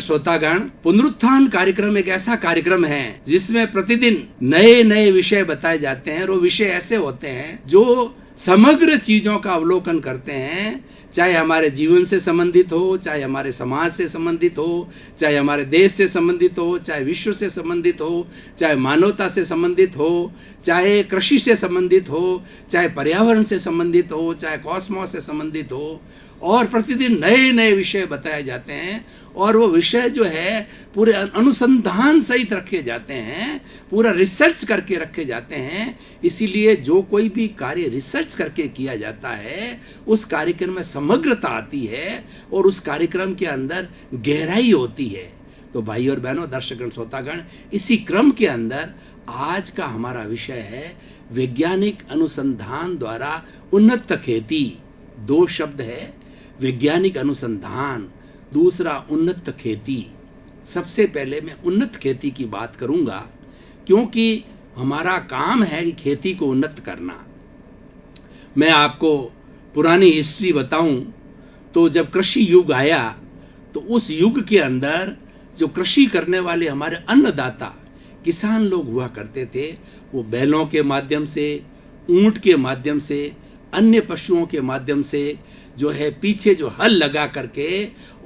श्रोतागण, पुनरुत्थान कार्यक्रम एक ऐसा कार्यक्रम है जिसमें प्रतिदिन नए नए विषय बताए जाते हैं और वो विषय ऐसे होते हैं जो समग्र चीजों का अवलोकन करते हैं, चाहे हमारे जीवन से संबंधित हो, चाहे हमारे समाज से संबंधित हो, चाहे हमारे देश से संबंधित हो, चाहे विश्व से संबंधित हो, चाहे मानवता से संबंधित हो, चाहे कृषि से संबंधित हो, चाहे पर्यावरण से संबंधित हो, चाहे कॉस्मोस से संबंधित हो, और प्रतिदिन नए नए विषय बताए जाते हैं और वो विषय जो है पूरे अनुसंधान सहित रखे जाते हैं, पूरा रिसर्च करके रखे जाते हैं। इसीलिए जो कोई भी कार्य रिसर्च करके किया जाता है उस कार्यक्रम में समग्रता आती है और उस कार्यक्रम के अंदर गहराई होती है। तो भाई और बहनों, दर्शकगण, श्रोतागण, इसी क्रम के अंदर आज का हमारा विषय है वैज्ञानिक अनुसंधान द्वारा उन्नत खेती। दो शब्द है, वैज्ञानिक अनुसंधान, दूसरा उन्नत खेती। सबसे पहले मैं उन्नत खेती की बात करूंगा क्योंकि हमारा काम है कि खेती को उन्नत करना। मैं आपको पुरानी हिस्ट्री बताऊं तो जब कृषि युग आया तो उस युग के अंदर जो कृषि करने वाले हमारे अन्नदाता किसान लोग हुआ करते थे, वो बैलों के माध्यम से, ऊंट के माध्यम से, अन्य पशुओं के माध्यम से जो है पीछे जो हल लगा करके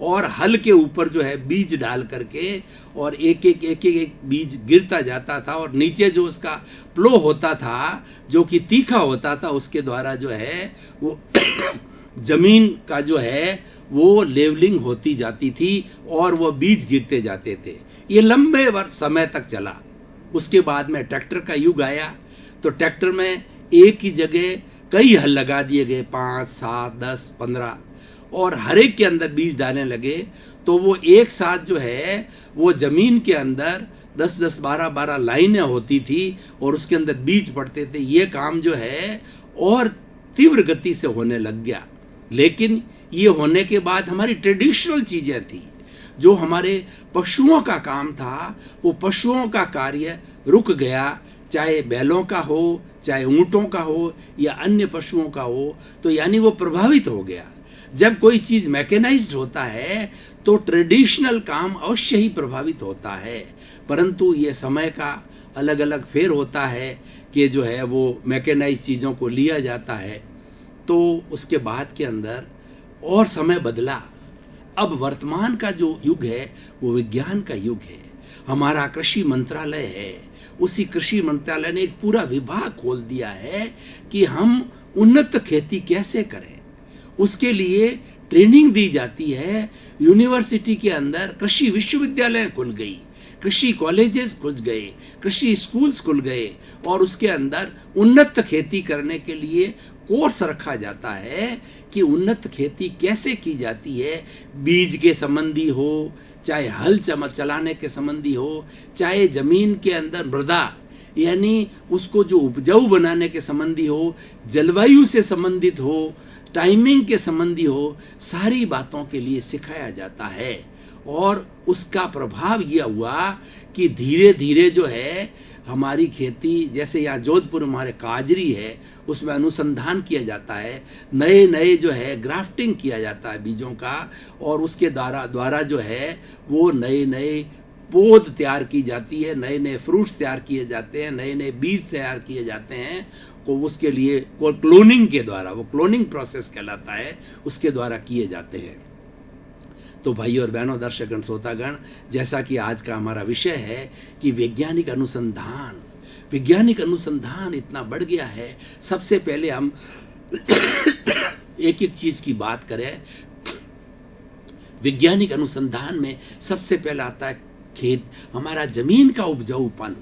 और हल के ऊपर जो है बीज डाल करके और एक एक बीज गिरता जाता था और नीचे जो उसका प्लो होता था जो कि तीखा होता था उसके द्वारा जो है वो जमीन का जो है वो लेवलिंग होती जाती थी और वो बीज गिरते जाते थे। ये लंबे वर्ष समय तक चला। उसके बाद में ट्रैक्टर का युग आया तो ट्रैक्टर में एक ही जगह कई हल लगा दिए गए, 5, 7, 10, 15, और हर एक के अंदर बीज डालने लगे तो वो एक साथ जो है वो जमीन के अंदर 10-10, 12-12 लाइनें होती थी और उसके अंदर बीज पड़ते थे। ये काम जो है और तीव्र गति से होने लग गया। लेकिन ये होने के बाद हमारी ट्रेडिशनल चीजें थी, जो हमारे पशुओं का काम था, वो पशुओं का कार्य रुक गया, चाहे बैलों का हो, चाहे ऊंटों का हो या अन्य पशुओं का हो, तो यानी वो प्रभावित हो गया। जब कोई चीज मैकेनाइज्ड होता है तो ट्रेडिशनल काम अवश्य ही प्रभावित होता है, परंतु ये समय का अलग अलग फेर होता है कि जो है वो मैकेनाइज चीज़ों को लिया जाता है। तो उसके बाद के अंदर और समय बदला। अब वर्तमान का जो युग है वो विज्ञान का युग है। हमारा कृषि मंत्रालय है, उसी कृषि मंत्रालय ने एक पूरा विभाग खोल दिया है कि हम उन्नत खेती कैसे करें। उसके लिए ट्रेनिंग दी जाती है। यूनिवर्सिटी के अंदर कृषि विश्वविद्यालय खुल गई, कृषि कॉलेजेस खुल गए, कृषि स्कूल्स खुल गए और उसके अंदर उन्नत खेती करने के लिए कोर्स रखा जाता है कि उन्नत खेती कैसे की जाती है। बीज के संबंधी हो, चाहे हल चलाने के संबंधी हो, चाहे जमीन के अंदर मृदा यानी उसको जो उपजाऊ बनाने के संबंधी हो, जलवायु से संबंधित हो, टाइमिंग के संबंधी हो, सारी बातों के लिए सिखाया जाता है। और उसका प्रभाव यह हुआ कि धीरे धीरे जो है हमारी खेती, जैसे यहाँ जोधपुर हमारे काजरी है, उसमें अनुसंधान किया जाता है, नए नए जो है ग्राफ्टिंग किया जाता है बीजों का, और उसके द्वारा जो है वो नए नए पौध तैयार की जाती है, नए नए फ्रूट्स तैयार किए जाते हैं, नए नए बीज तैयार किए जाते हैं। को उसके लिए क्लोनिंग के द्वारा, वो क्लोनिंग प्रोसेस कहलाता है, उसके द्वारा किए जाते हैं। तो भाई और बहनों, दर्शकगण, श्रोतागण, जैसा कि आज का हमारा विषय है कि वैज्ञानिक अनुसंधान इतना बढ़ गया है। सबसे पहले हम एक एक चीज की बात करें। वैज्ञानिक अनुसंधान में सबसे पहला आता है खेत, हमारा जमीन का उपजाऊपन।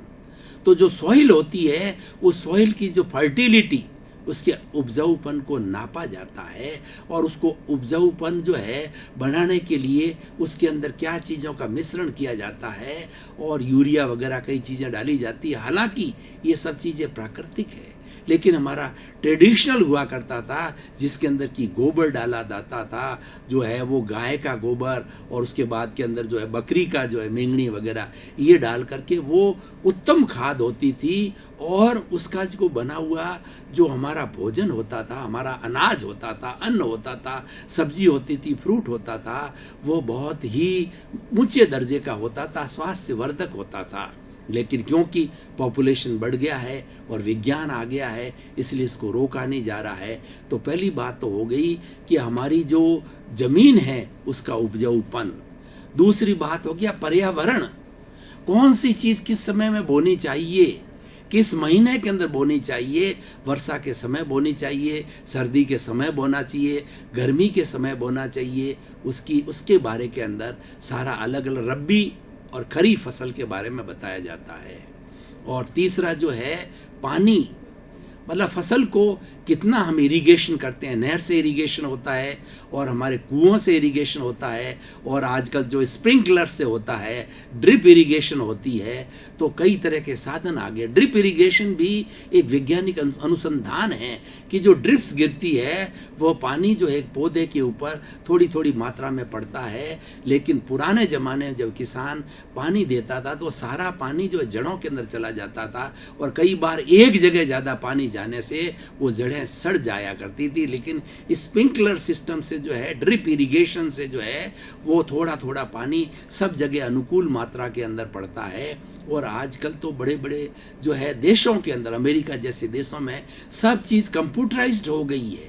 तो जो सॉइल होती है, उस सॉइल की जो फर्टिलिटी, उसके उपजाऊपन को नापा जाता है और उसको उपजाऊपन जो है बढ़ाने के लिए उसके अंदर क्या चीज़ों का मिश्रण किया जाता है और यूरिया वगैरह कई चीज़ें डाली जाती है। हालांकि ये सब चीज़ें प्राकृतिक है, लेकिन हमारा ट्रेडिशनल हुआ करता था, जिसके अंदर की गोबर डाला जाता था, जो है वो गाय का गोबर और उसके बाद के अंदर जो है बकरी का जो है मेंगनी वगैरह ये डाल करके वो उत्तम खाद होती थी। और उसका जो बना हुआ जो हमारा भोजन होता था, हमारा अनाज होता था, अन्न होता था, सब्जी होती थी, फ्रूट होता था, वो बहुत ही ऊंचे दर्जे का होता था, स्वास्थ्यवर्धक होता था। लेकिन क्योंकि पॉपुलेशन बढ़ गया है और विज्ञान आ गया है, इसलिए इसको रोका नहीं जा रहा है। तो पहली बात तो हो गई कि हमारी जो जमीन है उसका उपजाऊपन। दूसरी बात हो गया पर्यावरण, कौन सी चीज किस समय में बोनी चाहिए, किस महीने के अंदर बोनी चाहिए, वर्षा के समय बोनी चाहिए, सर्दी के समय बोना चाहिए, गर्मी के समय बोना चाहिए, उसके बारे के अंदर सारा अलग अलग रब्बी और खरीफ फसल के बारे में बताया जाता है। और तीसरा जो है पानी, मतलब फसल को कितना हम इरिगेशन करते हैं, नहर से इरिगेशन होता है और हमारे कुओं से इरिगेशन होता है और आजकल जो स्प्रिंकलर से होता है, ड्रिप इरिगेशन होती है, तो कई तरह के साधन आ गए। ड्रिप इरिगेशन भी एक वैज्ञानिक अनुसंधान है कि जो ड्रिप्स गिरती है वो पानी जो है एक पौधे के ऊपर थोड़ी थोड़ी मात्रा में पड़ता है, लेकिन पुराने ज़माने में जब किसान पानी देता था तो सारा पानी जो जड़ों के अंदर चला जाता था और कई बार एक जगह ज़्यादा पानी जाने से वो जड़ें सड़ जाया करती थी। लेकिन स्प्रिंकलर सिस्टम से जो है, ड्रिप इरिगेशन से जो है, वो थोड़ा थोड़ा पानी सब जगह अनुकूल मात्रा के अंदर पड़ता है। और आजकल तो बड़े बड़े जो है देशों के अंदर, अमेरिका जैसे देशों में सब चीज़ कंप्यूटराइज्ड हो गई है,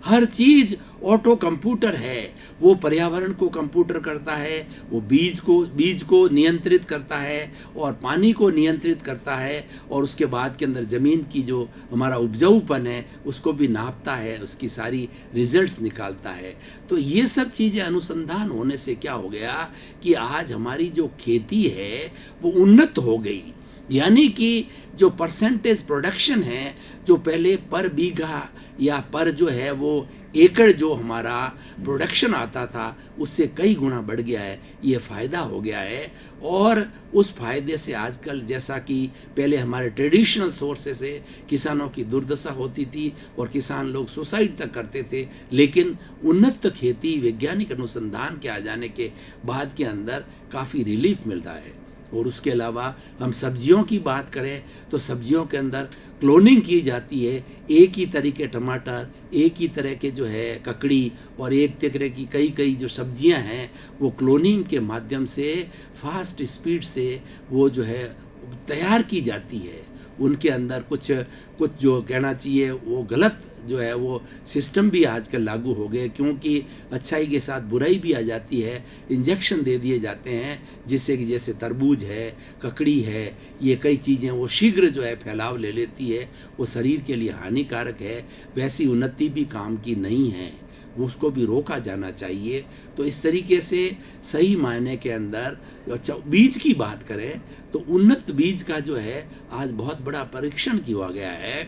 हर चीज ऑटो कंप्यूटर है। वो पर्यावरण को कंप्यूटर करता है, वो बीज को नियंत्रित करता है और पानी को नियंत्रित करता है और उसके बाद के अंदर जमीन की जो हमारा उपजाऊपन है उसको भी नापता है, उसकी सारी रिजल्ट्स निकालता है। तो ये सब चीजें अनुसंधान होने से क्या हो गया कि आज हमारी जो खेती है वो उन्नत हो गई। यानी कि जो परसेंटेज प्रोडक्शन है, जो पहले पर बीघा या पर जो है वो एकड़ जो हमारा प्रोडक्शन आता था उससे कई गुना बढ़ गया है। ये फ़ायदा हो गया है और उस फायदे से आजकल, जैसा कि पहले हमारे ट्रेडिशनल सोर्सेस से किसानों की दुर्दशा होती थी और किसान लोग सुसाइड तक करते थे, लेकिन उन्नत खेती वैज्ञानिक अनुसंधान के आ जाने के बाद के अंदर काफ़ी रिलीफ मिल रहा है। और उसके अलावा हम सब्जियों की बात करें तो सब्जियों के अंदर क्लोनिंग की जाती है। एक ही तरह के टमाटर, एक ही तरह के जो है ककड़ी और एक तरह की कई जो सब्जियां हैं वो क्लोनिंग के माध्यम से फास्ट स्पीड से वो जो है तैयार की जाती है। उनके अंदर कुछ जो कहना चाहिए वो गलत जो है वो सिस्टम भी आजकल लागू हो गए, क्योंकि अच्छाई के साथ बुराई भी आ जाती है। इंजेक्शन दे दिए जाते हैं जिससे कि जैसे तरबूज है, ककड़ी है, ये कई चीज़ें वो शीघ्र जो है फैलाव ले लेती है, वो शरीर के लिए हानिकारक है। वैसी उन्नति भी काम की नहीं है, उसको भी रोका जाना चाहिए। तो इस तरीके से सही मायने के अंदर अच्छा बीज की बात करें तो उन्नत बीज का जो है आज बहुत बड़ा परीक्षण किया गया है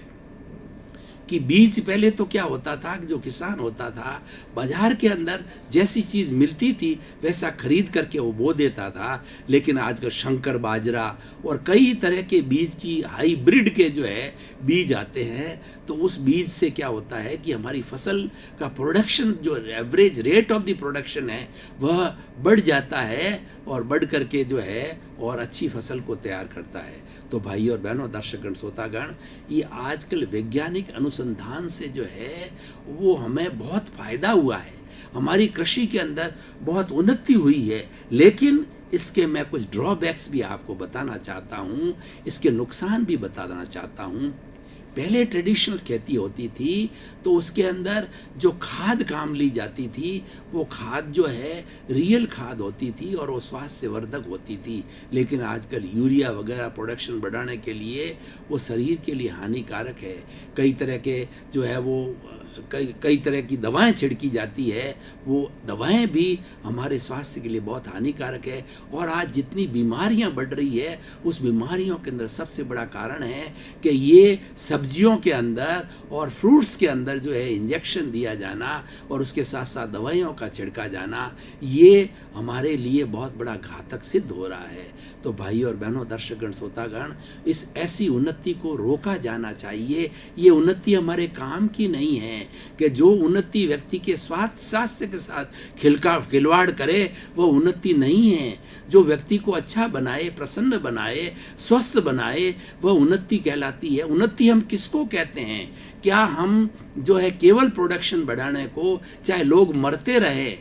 कि बीज पहले तो क्या होता था कि जो किसान होता था बाजार के अंदर जैसी चीज़ मिलती थी वैसा खरीद करके वो बो देता था, लेकिन आजकल शंकर बाजरा और कई तरह के बीज की हाइब्रिड के जो है बीज आते हैं। तो उस बीज से क्या होता है कि हमारी फसल का प्रोडक्शन, जो average rate of the production है वह बढ़ जाता है और बढ़ करके जो है और अच्छी फसल को तैयार करता है। तो भाई और बहनों, दर्शकगण, श्रोतागण, ये आजकल वैज्ञानिक अनुसंधान से जो है वो हमें बहुत फायदा हुआ है, हमारी कृषि के अंदर बहुत उन्नति हुई है। लेकिन इसके मैं कुछ ड्रॉबैक्स भी आपको बताना चाहता हूँ, इसके नुकसान भी बताना चाहता हूँ। पहले ट्रेडिशनल खेती होती थी तो उसके अंदर जो खाद काम ली जाती थी वो खाद जो है रियल खाद होती थी और वो स्वास्थ्यवर्धक होती थी। लेकिन आजकल यूरिया वगैरह प्रोडक्शन बढ़ाने के लिए वो शरीर के लिए हानिकारक है। कई तरह के जो है वो कई तरह की दवाएं छिड़की जाती है, वो दवाएं भी हमारे स्वास्थ्य के लिए बहुत हानिकारक है। और आज जितनी बीमारियां बढ़ रही है, उस बीमारियों के अंदर सबसे बड़ा कारण है कि ये सब्जियों के अंदर और फ्रूट्स के अंदर जो है इंजेक्शन दिया जाना और उसके साथ साथ दवाइयों का छिड़का जाना, ये हमारे लिए बहुत बड़ा घातक सिद्ध हो रहा है। तो भाई और बहनों, दर्शकगण, श्रोतागण, इस ऐसी उन्नति को रोका जाना चाहिए। ये उन्नति हमारे काम की नहीं है कि जो उन्नति व्यक्ति के स्वास्थ्य के साथ खिलवाड़ करे, वो उन्नति नहीं है। जो व्यक्ति को अच्छा बनाए, प्रसन्न बनाए, स्वस्थ बनाए, वह उन्नति कहलाती है। उन्नति हम किसको कहते हैं? क्या हम जो है केवल प्रोडक्शन बढ़ाने को, चाहे लोग मरते रहे,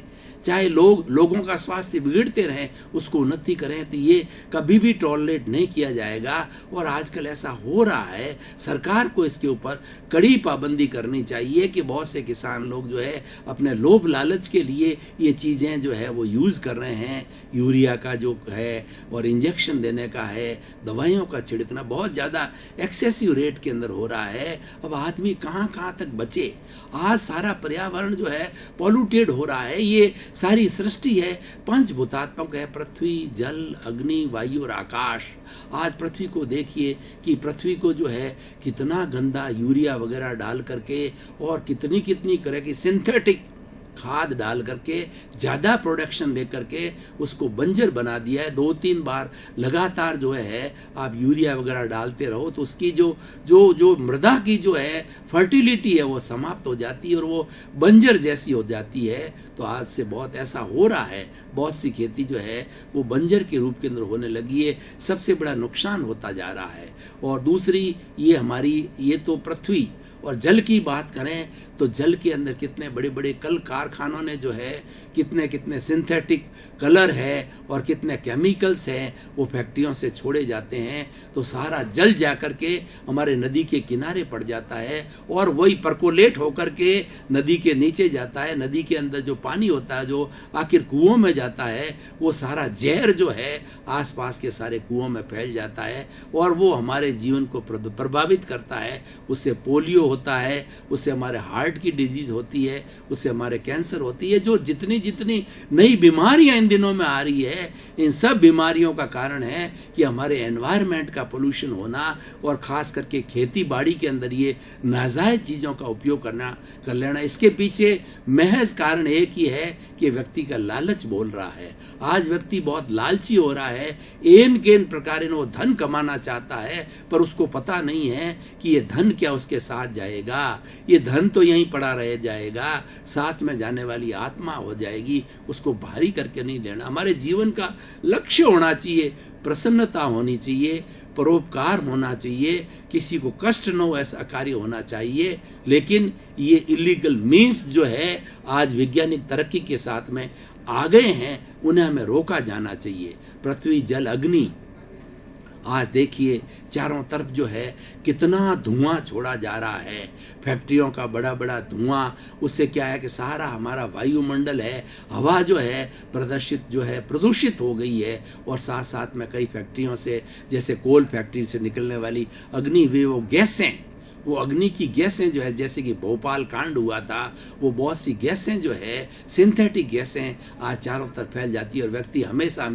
चाहे लोगों का स्वास्थ्य बिगड़ते रहे, उसको उन्नति करें, तो ये कभी भी टॉलरेट नहीं किया जाएगा। और आजकल ऐसा हो रहा है। सरकार को इसके ऊपर कड़ी पाबंदी करनी चाहिए कि बहुत से किसान लोग जो है अपने लोभ लालच के लिए ये चीज़ें जो है वो यूज़ कर रहे हैं। यूरिया का जो है और इंजेक्शन देने का है, दवाइयों का छिड़कना बहुत ज़्यादा एक्सेसिव रेट के अंदर हो रहा है। अब आदमी कहाँ कहाँ तक बचे? आज सारा पर्यावरण जो है पॉल्यूटेड हो रहा है। ये सारी सृष्टि है पंचभूतात्मक है, पृथ्वी, जल, अग्नि, वायु और आकाश। आज पृथ्वी को देखिए कि पृथ्वी को जो है कितना गंदा यूरिया वगैरह डाल करके और कितनी कितनी तरह की सिंथेटिक खाद डाल करके, ज़्यादा प्रोडक्शन लेकर के उसको बंजर बना दिया है। 2-3 बार लगातार जो है आप यूरिया वगैरह डालते रहो तो उसकी जो मृदा की जो है फर्टिलिटी है वो समाप्त हो जाती है और वो बंजर जैसी हो जाती है। तो आज से बहुत ऐसा हो रहा है, बहुत सी खेती जो है वो बंजर के रूप के अंदर होने लगी है। सबसे बड़ा नुकसान होता जा रहा है। और दूसरी ये तो पृथ्वी और जल की बात करें तो जल के अंदर कितने बड़े बड़े कल कारखानों ने जो है कितने सिंथेटिक कलर है और कितने केमिकल्स हैं वो फैक्ट्रियों से छोड़े जाते हैं। तो सारा जल जा कर के हमारे नदी के किनारे पड़ जाता है और वही परकोलेट होकर के नदी के नीचे जाता है। नदी के अंदर जो पानी होता है जो आखिर कुओं में जाता है, वो सारा जहर जो है आसपास के सारे कुओं में फैल जाता है और वो हमारे जीवन को प्रभावित करता है। उससे पोलियो होता है, उससे हमारे हार्ट की डिजीज होती है, उससे हमारे कैंसर होती है। जो जितनी नई बीमारियां इन दिनों में आ रही है, इन सब बीमारियों का कारण है कि हमारे एनवायरनमेंट का पोल्यूशन होना और खास करके खेती बाड़ी के अंदर ये नाजायज चीज़ों का उपयोग कर लेना। इसके पीछे महज कारण एक ही है कि व्यक्ति का लालच बोल रहा है। आज व्यक्ति बहुत लालची हो रहा है, एन केन प्रकार वो धन कमाना चाहता है, पर उसको पता नहीं है कि ये धन क्या उसके साथ जाएगा। ये धन तो यहीं पड़ा रह जाएगा, साथ में जाने वाली आत्मा हो जाएगी, उसको भारी करके नहीं लेना। हमारे जीवन का लक्ष्य होना चाहिए, प्रसन्नता होनी चाहिए, परोपकार होना चाहिए, किसी को कष्ट न हो ऐसा कार्य होना चाहिए। लेकिन ये इलीगल मीन्स जो है आज वैज्ञानिक तरक्की के साथ में आ गए हैं, उन्हें हमें रोका जाना चाहिए। पृथ्वी, जल, अग्नि, आज देखिए चारों तरफ जो है कितना धुआं छोड़ा जा रहा है, फैक्ट्रियों का बड़ा बड़ा धुआं। उससे क्या है कि सारा हमारा वायुमंडल है, हवा जो है प्रदूषित हो गई है। और साथ साथ में कई फैक्ट्रियों से, जैसे कोल फैक्ट्री से निकलने वाली अग्नि वो गैसें, वो अग्नि की गैसें जो है, जैसे कि भोपाल कांड हुआ था, वो बहुत सी गैसें जो है सिंथेटिक गैसें आज चारों तरफ फैल जाती है और व्यक्ति हमेशा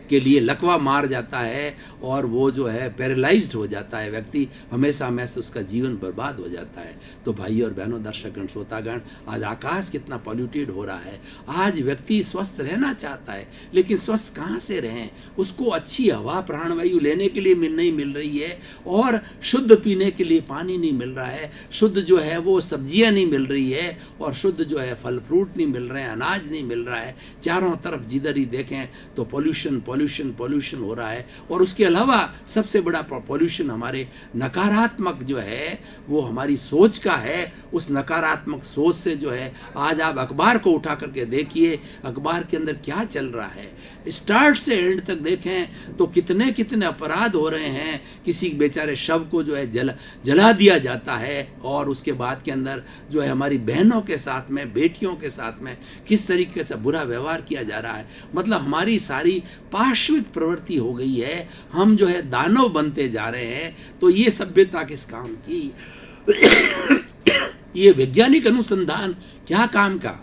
के लिए लकवा मार जाता है और वो जो है पैरालाइज्ड हो जाता है। व्यक्ति हमेशा उसका जीवन बर्बाद हो जाता है। तो भाई और बहनों, दर्शकगण, श्रोतागण, आज आकाश कितना पॉल्यूटेड हो रहा है। आज व्यक्ति स्वस्थ रहना चाहता है, लेकिन स्वस्थ कहाँ से रहें? उसको अच्छी हवा प्राणवायु लेने के लिए नहीं मिल रही है और शुद्ध पीने के लिए पानी नहीं मिल रहा है, शुद्ध जो है वो सब्जियां नहीं मिल रही है और शुद्ध जो है फल फ्रूट नहीं मिल रहे हैं, अनाज नहीं मिल रहा है। चारों तरफ जिधर ही देखें तो पॉल्यूशन हो रहा है। और उसके अलावा सबसे बड़ा पॉल्यूशन हमारे नकारात्मक जो है वो हमारी सोच का है। उस नकारात्मक सोच से जो है आज आप अखबार को उठा करके देखिए, अखबार के अंदर क्या चल रहा है। स्टार्ट से एंड तक देखें तो कितने अपराध हो रहे हैं। किसी बेचारे शव को जो है जला दिया जाता है और उसके बाद के अंदर जो है हमारी बहनों के साथ में, बेटियों के साथ में किस तरीके से बुरा व्यवहार किया जा रहा है। मतलब हमारी सारी पार्श्विक प्रवृत्ति हो गई है, हम जो है दानव बनते जा रहे हैं। तो ये सभ्यता किस काम की? ये वैज्ञानिक अनुसंधान क्या काम का।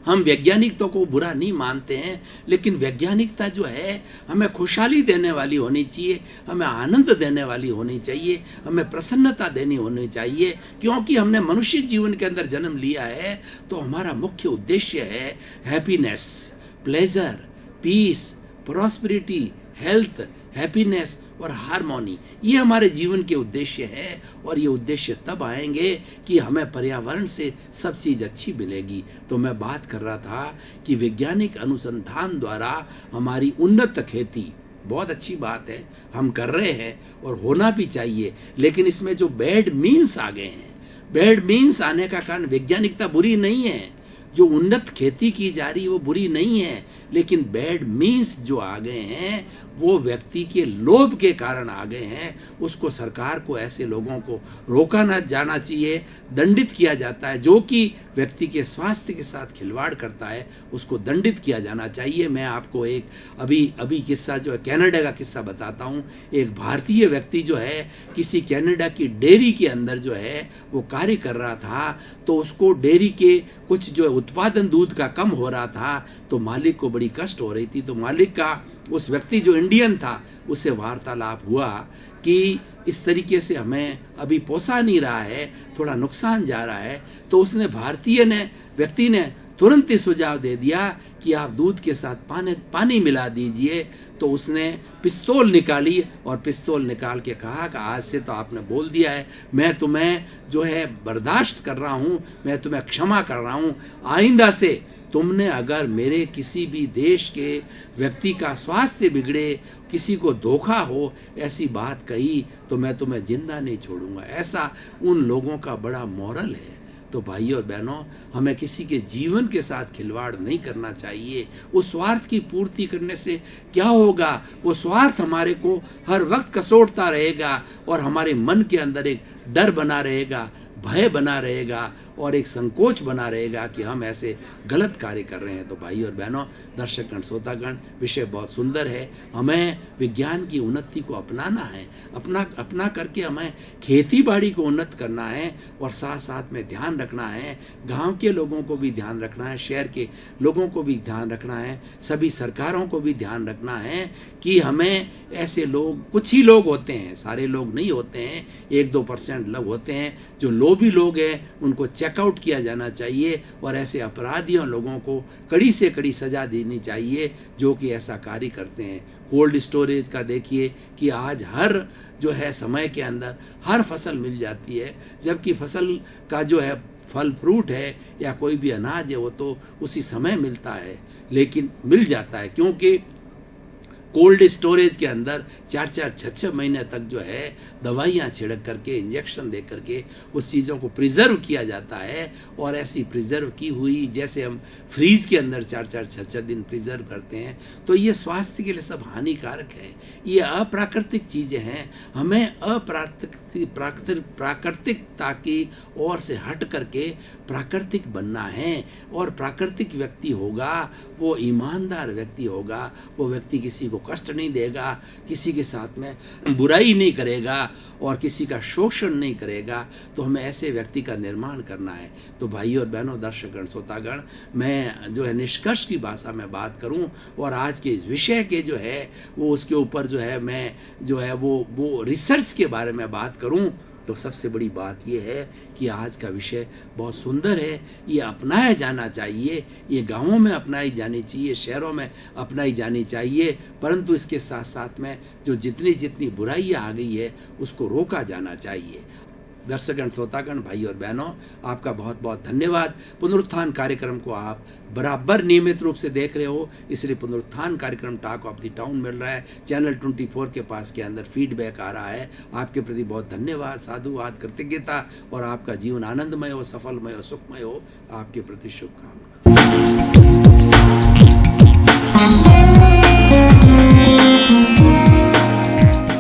हम वैज्ञानिकता को बुरा नहीं मानते हैं, लेकिन वैज्ञानिकता जो है हमें खुशहाली देने वाली होनी चाहिए, हमें आनंद देने वाली होनी चाहिए, हमें प्रसन्नता देनी होनी चाहिए। क्योंकि हमने मनुष्य जीवन के अंदर जन्म लिया है तो हमारा मुख्य उद्देश्य है happiness, pleasure, peace, prosperity, health, happiness और हार्मोनी। ये हमारे जीवन के उद्देश्य है, और ये उद्देश्य तब आएंगे कि हमें पर्यावरण से सब चीज़ अच्छी मिलेगी। तो मैं बात कर रहा था कि वैज्ञानिक अनुसंधान द्वारा हमारी उन्नत खेती बहुत अच्छी बात है, हम कर रहे हैं और होना भी चाहिए। लेकिन इसमें जो बैड मीन्स आ गए हैं, बैड मीन्स आने का कारण वैज्ञानिकता बुरी नहीं है, जो उन्नत खेती की जा रही है वो बुरी नहीं है, लेकिन बैड मीन्स जो आ गए हैं वो व्यक्ति के लोभ के कारण आ गए हैं। उसको सरकार को ऐसे लोगों को रोका ना जाना चाहिए, दंडित किया जाता है। जो कि व्यक्ति के स्वास्थ्य के साथ खिलवाड़ करता है उसको दंडित किया जाना चाहिए। मैं आपको एक अभी किस्सा जो है कनाडा का किस्सा बताता हूँ। एक भारतीय व्यक्ति जो है किसी कनाडा की डेयरी के अंदर जो है वो कार्य कर रहा था, तो उसको डेयरी के कुछ जो उत्पादन दूध का कम हो रहा था, तो मालिक को बड़ी कष्ट हो रही थी। तो मालिक का उस व्यक्ति जो इंडियन था उससे वार्तालाप हुआ कि इस तरीके से हमें अभी पोसा नहीं रहा है, थोड़ा नुकसान जा रहा है। तो उसने व्यक्ति ने तुरंत ही सुझाव दे दिया कि आप दूध के साथ पानी मिला दीजिए। तो उसने पिस्तौल निकाली और पिस्तौल निकाल के कहा कि आज से तो आपने बोल दिया है, मैं तुम्हें जो है बर्दाश्त कर रहा हूँ, मैं तुम्हें क्षमा कर रहा हूँ। आइंदा से तुमने अगर मेरे किसी भी देश के व्यक्ति का स्वास्थ्य बिगड़े, किसी को धोखा हो, ऐसी बात कही तो मैं तुम्हें जिंदा नहीं छोड़ूंगा। ऐसा उन लोगों का बड़ा मोरल है। तो भाई और बहनों, हमें किसी के जीवन के साथ खिलवाड़ नहीं करना चाहिए। उस स्वार्थ की पूर्ति करने से क्या होगा, वो स्वार्थ हमारे को हर वक्त कसोटता रहेगा और हमारे मन के अंदर एक डर बना रहेगा, भय बना रहेगा और एक संकोच बना रहेगा कि हम ऐसे गलत कार्य कर रहे हैं। तो भाई और बहनों, दर्शकगण, श्रोतागण, विषय बहुत सुंदर है। हमें विज्ञान की उन्नति को अपनाना है, अपना करके हमें खेती बाड़ी को उन्नत करना है और साथ साथ में ध्यान रखना है, गांव के लोगों को भी ध्यान रखना है, शहर के लोगों को भी ध्यान रखना है, सभी सरकारों को भी ध्यान रखना है कि हमें ऐसे लोग, कुछ ही लोग होते हैं, सारे लोग नहीं होते हैं, 1-2% लोग होते हैं जो लोभी लोग हैं, उनको चेकआउट किया जाना चाहिए और ऐसे अपराधियों लोगों को कड़ी से कड़ी सजा देनी चाहिए जो कि ऐसा कार्य करते हैं। कोल्ड स्टोरेज का देखिए कि आज हर जो है समय के अंदर हर फसल मिल जाती है, जबकि फसल का जो है फल फ्रूट है या कोई भी अनाज है वो तो उसी समय मिलता है, लेकिन मिल जाता है क्योंकि कोल्ड स्टोरेज के अंदर 4-4, 6-6 महीने तक जो है दवाइयाँ छिड़क करके, इंजेक्शन दे करके उस चीज़ों को प्रिजर्व किया जाता है। और ऐसी प्रिजर्व की हुई, जैसे हम फ्रीज के अंदर 4-4, 6-6 दिन प्रिजर्व करते हैं, तो ये स्वास्थ्य के लिए सब हानिकारक है। ये अप्राकृतिक चीज़ें हैं। हमें प्राकृतिकता की ओर से हट करके प्राकृतिक बनना है। और प्राकृतिक व्यक्ति होगा वो ईमानदार व्यक्ति होगा, वो व्यक्ति किसी को कष्ट नहीं देगा, किसी के साथ में बुराई नहीं करेगा और किसी का शोषण नहीं करेगा। तो हमें ऐसे व्यक्ति का निर्माण करना है। तो भाई और बहनों, दर्शकगण, श्रोतागण, मैं जो है निष्कर्ष की भाषा में बात करूं और आज के इस विषय के जो है वो उसके ऊपर जो है मैं जो है वो रिसर्च के बारे में बात करूं, तो सबसे बड़ी बात यह है कि आज का विषय बहुत सुंदर है। ये अपनाया जाना चाहिए, ये गांवों में अपनाई जानी चाहिए, शहरों में अपनाई जानी चाहिए, परंतु इसके साथ साथ में जो जितनी बुराइयां आ गई है उसको रोका जाना चाहिए। दर्शकगण, श्रोतागण, भाई और बहनों, आपका बहुत बहुत धन्यवाद। पुनरुत्थान कार्यक्रम को आप बराबर नियमित रूप से देख रहे हो, इसलिए पुनरुत्थान कार्यक्रम टॉक ऑफ द टाउन मिल रहा है। चैनल 24 के पास के अंदर फीडबैक आ रहा है। आपके प्रति बहुत धन्यवाद, साधुवाद, कृतज्ञता और आपका जीवन आनंदमय हो, सफलमय हो, सुखमय हो। आपके प्रति शुभकामनाएं।